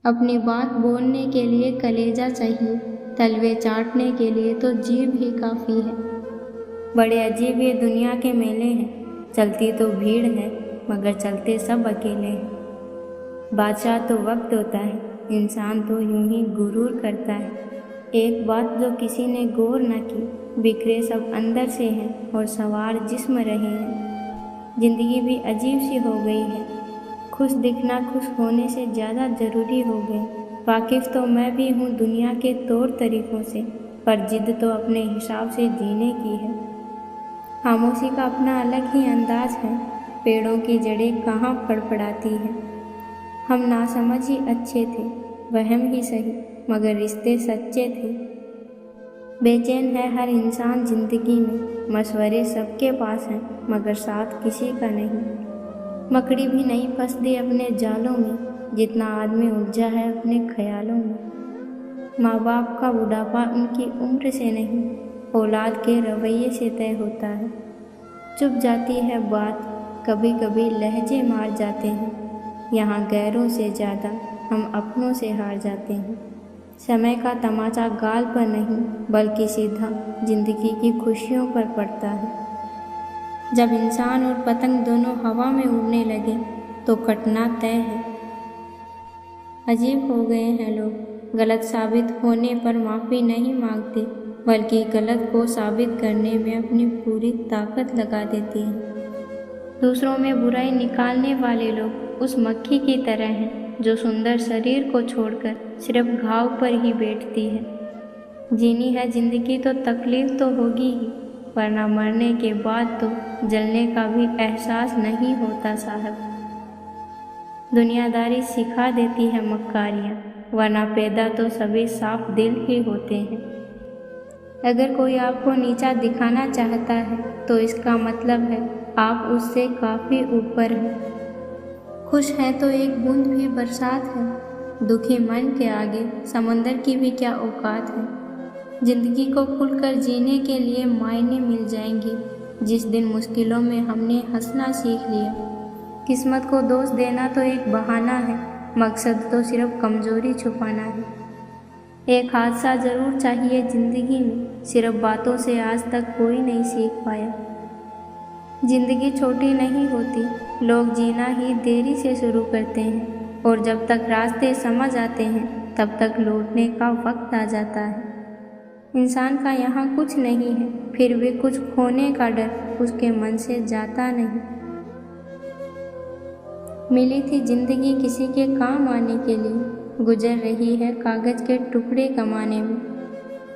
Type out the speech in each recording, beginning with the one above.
अपनी बात बोलने के लिए कलेजा चाहिए, तलवे चाटने के लिए तो जीभ ही काफ़ी है। बड़े अजीब ये दुनिया के मेले हैं, चलती तो भीड़ है मगर चलते सब अकेले हैं। बादशाह तो वक्त होता है, इंसान तो यूं ही गुरूर करता है। एक बात जो किसी ने गौर न की, बिखरे सब अंदर से हैं और सवार जिस्म रहे हैं। जिंदगी भी अजीब सी हो गई है, खुश दिखना खुश होने से ज़्यादा ज़रूरी हो गए। वाकिफ़ तो मैं भी हूँ दुनिया के तौर तरीक़ों से, पर जिद तो अपने हिसाब से जीने की है। खामोशी का अपना अलग ही अंदाज है, पेड़ों की जड़ें कहाँ फड़फड़ाती हैं। हम नासमझ ही अच्छे थे, वहम ही सही, मगर रिश्ते सच्चे थे। बेचैन है हर इंसान ज़िंदगी में, मशवरे सबके पास हैं मगर साथ किसी का नहीं। मकड़ी भी नहीं फंसती अपने जालों में, जितना आदमी उलझा है अपने ख्यालों में। माँ बाप का बुढ़ापा उनकी उम्र से नहीं, औलाद के रवैये से तय होता है। चुप जाती है बात, कभी कभी लहजे मार जाते हैं। यहाँ गैरों से ज़्यादा हम अपनों से हार जाते हैं। समय का तमाचा गाल पर नहीं, बल्कि सीधा जिंदगी की खुशियों पर पड़ता है। जब इंसान और पतंग दोनों हवा में उड़ने लगे तो कटना तय है। अजीब हो गए हैं लोग, गलत साबित होने पर माफ़ी नहीं मांगते, बल्कि गलत को साबित करने में अपनी पूरी ताकत लगा देते हैं। दूसरों में बुराई निकालने वाले लोग उस मक्खी की तरह हैं जो सुंदर शरीर को छोड़कर सिर्फ घाव पर ही बैठती है। जीनी है जिंदगी तो तकलीफ तो होगी ही, वरना मरने के बाद तो जलने का भी एहसास नहीं होता साहब। दुनियादारी सिखा देती है मक्कारियाँ, वरना पैदा तो सभी साफ दिल ही होते हैं। अगर कोई आपको नीचा दिखाना चाहता है तो इसका मतलब है आप उससे काफ़ी ऊपर हैं। खुश हैं तो एक बूंद भी बरसात है, दुखी मन के आगे समंदर की भी क्या औकात है। जिंदगी को खुलकर जीने के लिए मायने मिल जाएंगे जिस दिन मुश्किलों में हमने हंसना सीख लिया। किस्मत को दोष देना तो एक बहाना है, मकसद तो सिर्फ कमज़ोरी छुपाना है। एक हादसा ज़रूर चाहिए ज़िंदगी में, सिर्फ बातों से आज तक कोई नहीं सीख पाया। ज़िंदगी छोटी नहीं होती, लोग जीना ही देरी से शुरू करते हैं, और जब तक रास्ते समझ आते हैं तब तक लौटने का वक्त आ जाता है। इंसान का यहाँ कुछ नहीं है, फिर भी कुछ खोने का डर उसके मन से जाता नहीं। मिली थी ज़िंदगी किसी के काम आने के लिए, गुजर रही है कागज़ के टुकड़े कमाने में।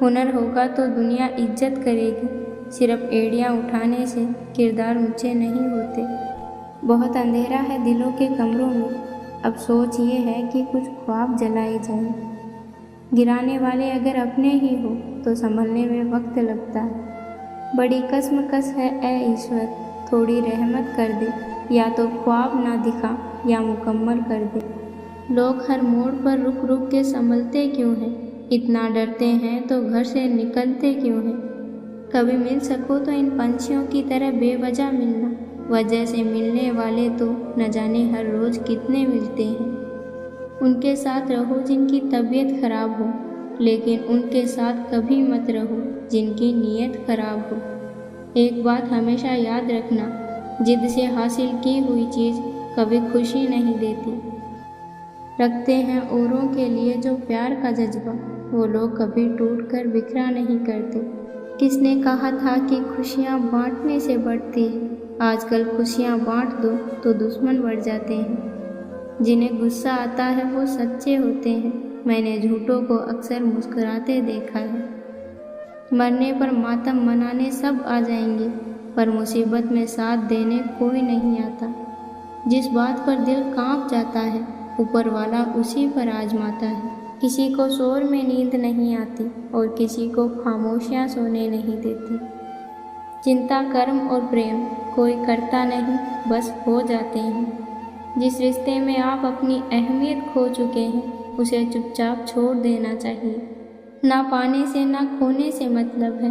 हुनर होगा तो दुनिया इज्जत करेगी, सिर्फ एड़ियाँ उठाने से किरदार ऊंचे नहीं होते। बहुत अंधेरा है दिलों के कमरों में, अब सोच ये है कि कुछ ख्वाब जलाए जाएं। गिराने वाले अगर अपने ही हो तो संभलने में वक्त लगता है। बड़ी कसमकस है ए ईश्वर, थोड़ी रहमत कर दे, या तो ख्वाब ना दिखा या मुकम्मल कर दे। लोग हर मोड़ पर रुक रुक के संभलते क्यों हैं, इतना डरते हैं तो घर से निकलते क्यों हैं। कभी मिल सको तो इन पंछियों की तरह बेवजह मिलना, वजह से मिलने वाले तो न जाने हर रोज़ कितने मिलते हैं। उनके साथ रहो जिनकी तबीयत खराब हो, लेकिन उनके साथ कभी मत रहो जिनकी नीयत खराब हो। एक बात हमेशा याद रखना, जिद से हासिल की हुई चीज़ कभी खुशी नहीं देती। रखते हैं औरों के लिए जो प्यार का जज्बा, वो लोग कभी टूट कर बिखरा नहीं करते। किसने कहा था कि खुशियाँ बांटने से बढ़ती है, आजकल खुशियाँ बांट दो तो दुश्मन बढ़ जाते हैं। जिन्हें गुस्सा आता है वो सच्चे होते हैं, मैंने झूठों को अक्सर मुस्कुराते देखा है। मरने पर मातम मनाने सब आ जाएंगे, पर मुसीबत में साथ देने कोई नहीं आता। जिस बात पर दिल कांप जाता है, ऊपर वाला उसी पर आजमाता है। किसी को शोर में नींद नहीं आती और किसी को खामोशियाँ सोने नहीं देती। चिंता कर्म और प्रेम कोई करता नहीं, बस हो जाते हैं। जिस रिश्ते में आप अपनी अहमियत खो चुके हैं, उसे चुपचाप छोड़ देना चाहिए। ना पाने से ना खोने से मतलब है,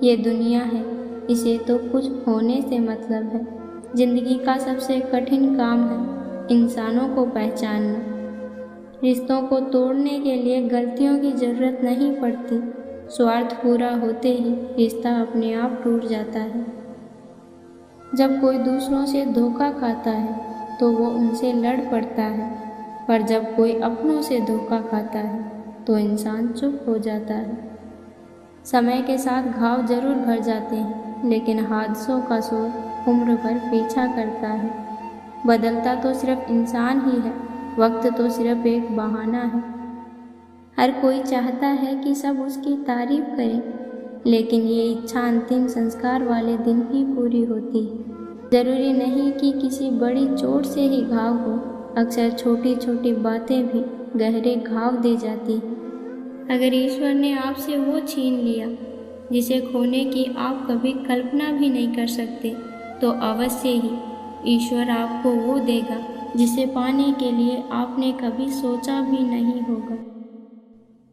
ये दुनिया है, इसे तो कुछ होने से मतलब है। जिंदगी का सबसे कठिन काम है इंसानों को पहचानना। रिश्तों को तोड़ने के लिए गलतियों की ज़रूरत नहीं पड़ती। स्वार्थ पूरा होते ही रिश्ता अपने आप टूट जाता है। जब कोई दूसरों से धोखा खाता है तो वो उनसे लड़ पड़ता है, पर जब कोई अपनों से धोखा खाता है तो इंसान चुप हो जाता है। समय के साथ घाव जरूर भर जाते हैं, लेकिन हादसों का शोर उम्र भर पीछा करता है। बदलता तो सिर्फ इंसान ही है, वक्त तो सिर्फ एक बहाना है। हर कोई चाहता है कि सब उसकी तारीफ करें, लेकिन ये इच्छा अंतिम संस्कार वाले दिन ही पूरी होती है। ज़रूरी नहीं कि किसी बड़ी चोट से ही घाव हो, अक्सर छोटी छोटी बातें भी गहरे घाव दे जाती हैं। अगर ईश्वर ने आपसे वो छीन लिया जिसे खोने की आप कभी कल्पना भी नहीं कर सकते, तो अवश्य ही ईश्वर आपको वो देगा जिसे पाने के लिए आपने कभी सोचा भी नहीं होगा।